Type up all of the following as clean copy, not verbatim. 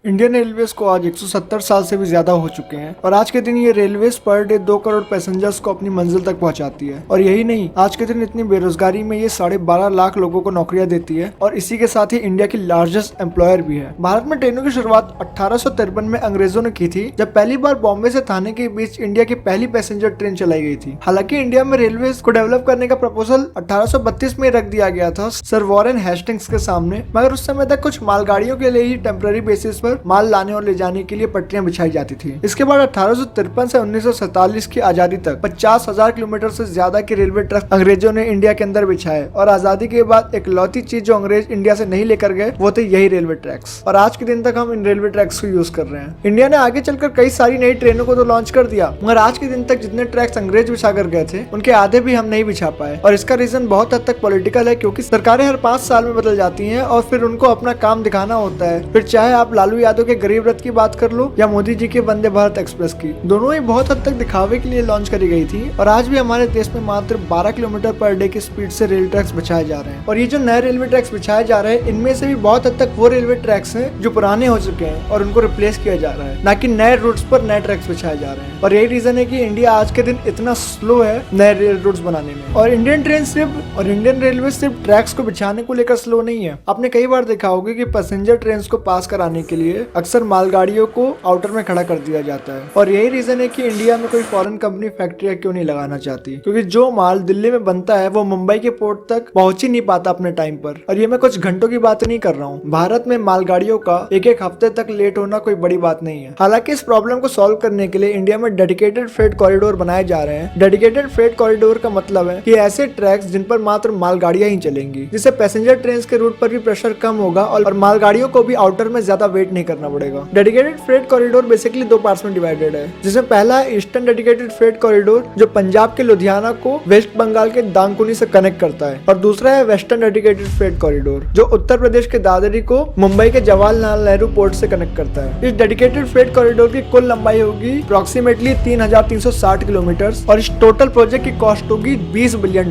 Indian railways को आज 170 साल से भी ज्यादा हो चुके हैं और आज के दिन ये railways per day 2 crore passengers को अपनी मंजिल तक पहुंचाती है। और यही नहीं, आज के दिन इतनी बेरोजगारी में ये 12.5 लाख लोगों को नौकरियां देती है और इसी के साथ ही इंडिया की लार्जेस्ट एम्प्लॉयर भी है। भारत में ट्रेनों की शुरुआत 1853 में अंग्रेजों ने की थी, जब पहली बार बॉम्बे से थाने के बीच इंडिया की पहली पैसेंजर ट्रेन चलाई गई थी। हालांकि इंडिया में रेलवे को डेवलप करने का प्रपोजल 1832 में रख दिया गया था सर वॉरेन हेस्टिंग्स के सामने, मगर उस समय तक कुछ मालगाड़ियों के लिए ही टेम्पररी बेसिस पर माल लाने और ले जाने के लिए पटरियां बिछाई जाती थी। इसके बाद 1853 से 1947 की आजादी तक 50,000 किलोमीटर से ज्यादा के रेलवे ट्रैक अंग्रेजों ने इंडिया के अंदर बिछाए और आजादी के बाद एक लौती चीज जो अंग्रेज इंडिया से नहीं लेकर गए वो थे यही रेलवे ट्रैक्स। और आज के दिन तक हम इन रेलवे ट्रैक्स को यूज कर रहे हैं। इंडिया ने आगे चलकर कई सारी नई ट्रेनों को तो लॉन्च कर दिया, मगर आज के दिन तक जितने ट्रैक्स अंग्रेज बिछा कर गए थे उनके आधे भी हम नहीं बिछा पाए। और इसका रीजन बहुत हद तक पॉलिटिकल है, क्योंकि सरकारें हर 5 साल में बदल जाती हैं और फिर उनको अपना काम दिखाना होता है। फिर चाहे आप लालू यादव के गरीब रथ की बात कर लो या मोदी जी के वंदे भारत एक्सप्रेस की, दोनों ही बहुत हद तक दिखावे के लिए लॉन्च करी गई थी। और आज भी हमारे देश में मात्र 12 किलोमीटर पर डे की स्पीड से रेल ट्रैक्स बिछाए जा रहे हैं। और ये जो नए रेलवे ट्रैक्स बिछाए जा रहे हैं, इनमें से भी बहुत हद तक वो रेलवे ट्रैक्स हैं जो पुराने हो चुके हैं और उनको रिप्लेस किया जा रहा है, ना कि नए रूट्स पर नए ट्रैक्स बिछाए जा रहे हैं। और यही रीजन है कि इंडिया आज के दिन इतना स्लो है नए रेल रूट्स बनाने में। और इंडियन रेलवे सिर्फ ट्रैक्स को बिछाने को लेकर स्लो नहीं है। आपने कई बार देखा होगा कि पैसेंजर ट्रेन को पास कराने के लिए अक्सर मालगाड़ियों को आउटर में खड़ा कर दिया जाता है। और यही रीजन है कि इंडिया में कोई फॉरेन कंपनी फैक्ट्रियां क्यों नहीं लगाना चाहती, क्योंकि जो माल दिल्ली में बनता है वो मुंबई के पोर्ट तक पहुंच ही नहीं पाता अपने टाइम पर। और ये मैं कुछ घंटों की बात नहीं कर रहा हूँ। भारत में मालगाड़ियों का एक हफ्ते तक लेट होना कोई बड़ी बात नहीं है। हालांकि इस प्रॉब्लम को सॉल्व करने के लिए इंडिया में डेडिकेटेड फ्रेट कॉरिडोर बनाए जा रहे हैं। डेडिकेटेड फ्रेट कॉरिडोर का मतलब है कि ऐसे ट्रैक्स जिन पर मात्र मालगाड़ियां ही चलेंगी, जिससे पैसेंजर ट्रेन के रूट पर भी प्रेशर कम होगा और मालगाड़ियों को भी आउटर में ज्यादा वेट नहीं करना पड़ेगा। Dedicated freight corridor basically 2 parts में डिवाइडेड है, जिसमें पहला है ईस्टर्न डेडिकेटेड फ्रेट कॉरिडोर जो पंजाब के लुधियाना को वेस्ट बंगाल के दानकुनी से कनेक्ट करता है, और दूसरा है वेस्टर्न डेडिकेटेड फ्रेट कॉरिडोर जो उत्तर प्रदेश के दादरी को मुंबई के जवाहरलाल नेहरू पोर्ट से कनेक्ट करता है। इस डेडिकेटेड फ्रेट कॉरिडोर की कुल लंबाई होगी अप्रोक्सीमेटली 3,360 किलोमीटर और इस टोटल प्रोजेक्ट की कॉस्ट होगी $20 बिलियन।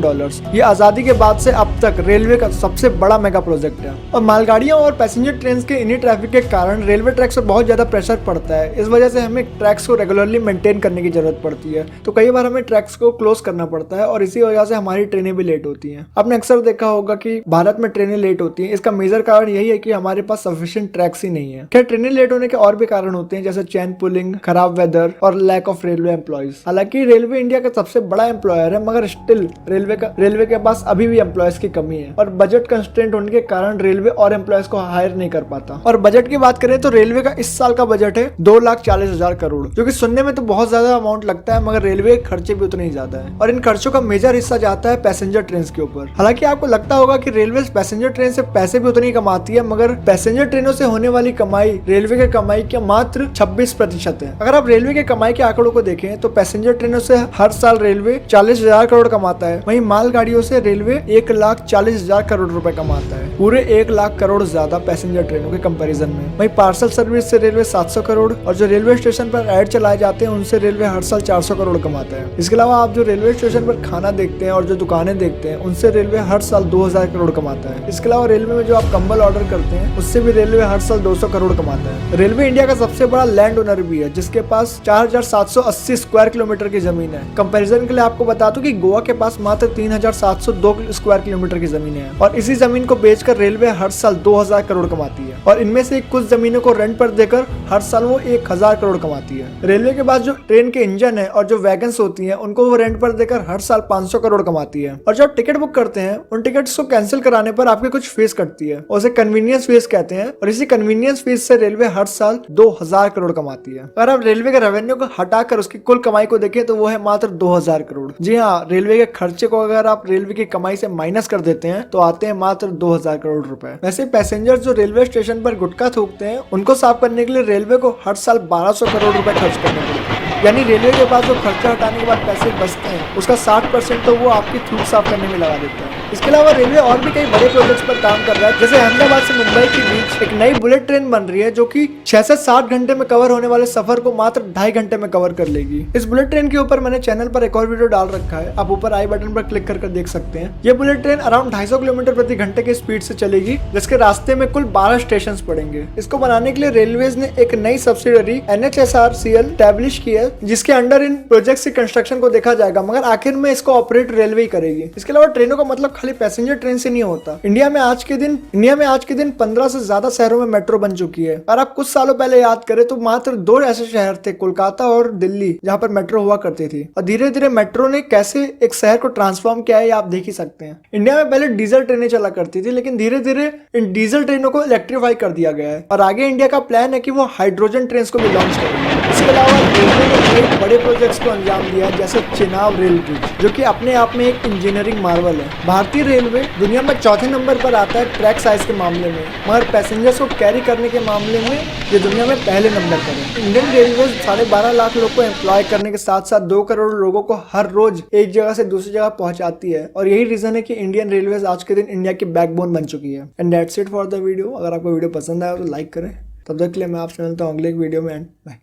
ये आजादी के बाद से अब तक रेलवे का सबसे बड़ा मेगा प्रोजेक्ट है। और मालगाड़ियों और पैसेंजर ट्रेन के इन्हीं ट्रैफिक के कारण रेलवे ट्रैक्स पर बहुत ज्यादा प्रेशर पड़ता है। इस वजह से हमें ट्रैक्स को रेगुलरली मेंटेन करने की जरूरत पड़ती है, तो कई बार हमें ट्रैक्स को क्लोज करना पड़ता है और इसी वजह से हमारी ट्रेनें भी लेट होती हैं। आपने अक्सर देखा होगा कि भारत में ट्रेनें लेट होती हैं। इसका मेजर कारण यही है कि हमारे पास सफिशिएंट ट्रैक्स ही नहीं है। खैर, ट्रेनें लेट होने के और भी कारण होते हैं, जैसे चेन पुलिंग, खराब वेदर और लैक ऑफ रेलवे एम्प्लॉयज। हालांकि रेलवे इंडिया का सबसे बड़ा एम्प्लॉयर है, मगर स्टिल रेलवे के पास अभी भी एम्प्लॉयज की कमी है और बजट कंस्ट्रेंट होने के कारण रेलवे और एम्प्लॉयज को हायर नहीं कर पाता। और बजट की बात करें तो रेलवे का इस साल का बजट है 2,40,000 करोड़, जो कि सुनने में तो बहुत ज्यादा अमाउंट लगता है, मगर रेलवे के खर्चे भी उतने ही ज्यादा है। और इन खर्चों का मेजर हिस्सा जाता है पैसेंजर ट्रेन के ऊपर। हालांकि आपको लगता होगा कि रेलवे पैसेंजर ट्रेन से पैसे भी उतनी ही कमाती है, मगर पैसेंजर ट्रेनों से होने वाली कमाई रेलवे के कमाई के मात्र 26% है। अगर आप रेलवे के कमाई के आंकड़ों को देखें तो पैसेंजर ट्रेनों से हर साल रेलवे 40,000 करोड़ कमाता है, वहीं मालगाड़ियों से रेलवे 1,40,000 करोड़ रुपए कमाता है, पूरे 1 लाख करोड़ ज्यादा पैसेंजर ट्रेनों के कंपैरिजन में। वहीं पार्सल सर्विस से रेलवे 700 करोड़ और जो रेलवे स्टेशन पर ऐड चलाए जाते हैं उनसे रेलवे हर साल 400 करोड़ कमाता है। इसके अलावा आप जो रेलवे स्टेशन पर खाना देखते हैं और जो दुकानें देखते हैं उनसे रेलवे हर साल 2,000 करोड़ कमाता है। इसके अलावा रेलवे में जो आप कंबल ऑर्डर करते हैं उससे भी रेलवे हर साल 200 करोड़ कमाता है। रेलवे इंडिया का सबसे बड़ा लैंड ओनर भी है, जिसके पास 4,780 स्क्वायर किलोमीटर की जमीन है। कंपैरिजन के लिए आपको बता दूं कि गोवा के पास मात्र 3,702 स्क्वायर किलोमीटर की जमीन है और इसी जमीन को बेचकर रेलवे हर साल 2,000 करोड़ कमाती है। और इनमें से कुछ जमीनों को रेंट पर देकर हर साल वो 1,000 करोड़ कमाती है। रेलवे के पास जो ट्रेन के इंजन है और जो वैगन्स होती हैं उनको वो रेंट पर देकर हर साल 500 करोड़ कमाती है। और जब टिकट बुक करते हैं उन टिकट्स को कैंसिल कराने पर आपकी कुछ फीस कटती है, उसे कन्वीनियंस फीस कहते हैं। और इसी कन्वीनियंस फीस से रेलवे हर साल 2,000 करोड़ कमाती है। अगर आप रेलवे के रेवेन्यू को हटाकर उसकी कुल कमाई को देखें तो वो है मात्र 2,000 करोड़। जी हाँ, रेलवे के खर्चे को अगर आप रेलवे की कमाई से माइनस कर देते हैं तो आते हैं मात्र 2,000 करोड़ रुपए। वैसे पैसेंजर जो रेलवे स्टेशन पर गुटखा थूकते हैं उनको साफ करने के लिए रेलवे को हर साल 1,200 करोड़ रुपए खर्च करने पड़ते हैं। यानी रेलवे के पास जो खर्चा हटाने के बाद पैसे बचते हैं उसका 60% तो वो आपकी थूक साफ करने में लगा देते हैं। इसके अलावा रेलवे और भी कई बड़े प्रोजेक्ट्स पर काम कर रहा है, जैसे अहमदाबाद से मुंबई के बीच एक नई बुलेट ट्रेन बन रही है जो कि 6 से 7 घंटे में कवर होने वाले सफर को मात्र 2.5 घंटे में कवर कर लेगी। इस बुलेट ट्रेन के ऊपर मैंने चैनल पर एक और वीडियो डाल रखा है, आप ऊपर आई बटन पर क्लिक कर देख सकते हैं। ये बुलेट ट्रेन अराउंड 250 किलोमीटर प्रति घंटे की स्पीड से चलेगी, जिसके रास्ते में कुल 12 स्टेशन पड़ेंगे। इसको बनाने के लिए रेलवेज ने एक नई सब्सिडरी NHSRCL स्टैब्लिश की है, जिसके अंडर इन प्रोजेक्ट की कंस्ट्रक्शन को देखा जाएगा, मगर आखिर में इसको ऑपरेट रेलवे ही करेगी। इसके अलावा ट्रेनों का मतलब खाली पैसेंजर ट्रेन से नहीं होता। इंडिया में आज के दिन 15 से ज्यादा शहरों में मेट्रो बन चुकी है। और आप कुछ सालों पहले याद करें तो मात्र 2 ऐसे शहर थे, कोलकाता और दिल्ली, जहां पर मेट्रो हुआ करती थी। और धीरे धीरे मेट्रो ने कैसे एक शहर को ट्रांसफॉर्म किया है आप देख ही सकते हैं। इंडिया में पहले डीजल ट्रेनें चला करती थी, लेकिन धीरे धीरे इन डीजल ट्रेनों को इलेक्ट्रीफाई कर दिया गया है और आगे इंडिया का प्लान है कि वो हाइड्रोजन ट्रेन को भी लॉन्च करेंगे। इसके अलावा रेलवे ने कई बड़े प्रोजेक्ट्स को अंजाम दिया, जैसे चेनाब रेल ब्रिज, जो कि अपने आप में एक इंजीनियरिंग मार्वल है। भारतीय रेलवे दुनिया में 4थे नंबर पर आता है ट्रैक साइज के मामले में, मगर पैसेंजर्स को कैरी करने के मामले में ये दुनिया में पहले नंबर पर है। इंडियन रेलवे 12.5 लाख लोग को एम्प्लॉय करने के साथ साथ 2 करोड़ लोगों को हर रोज एक जगह से दूसरी जगह पहुंचाती है, और यही रीजन है कि इंडियन रेलवे आज के दिन इंडिया की बैकबोन बन चुकी है। And that's it for the video. अगर आपको वीडियो पसंद आया तो लाइक करें। तब तक के लिए मैं आपसे मिलता हूं अगले एक वीडियो में। And bye.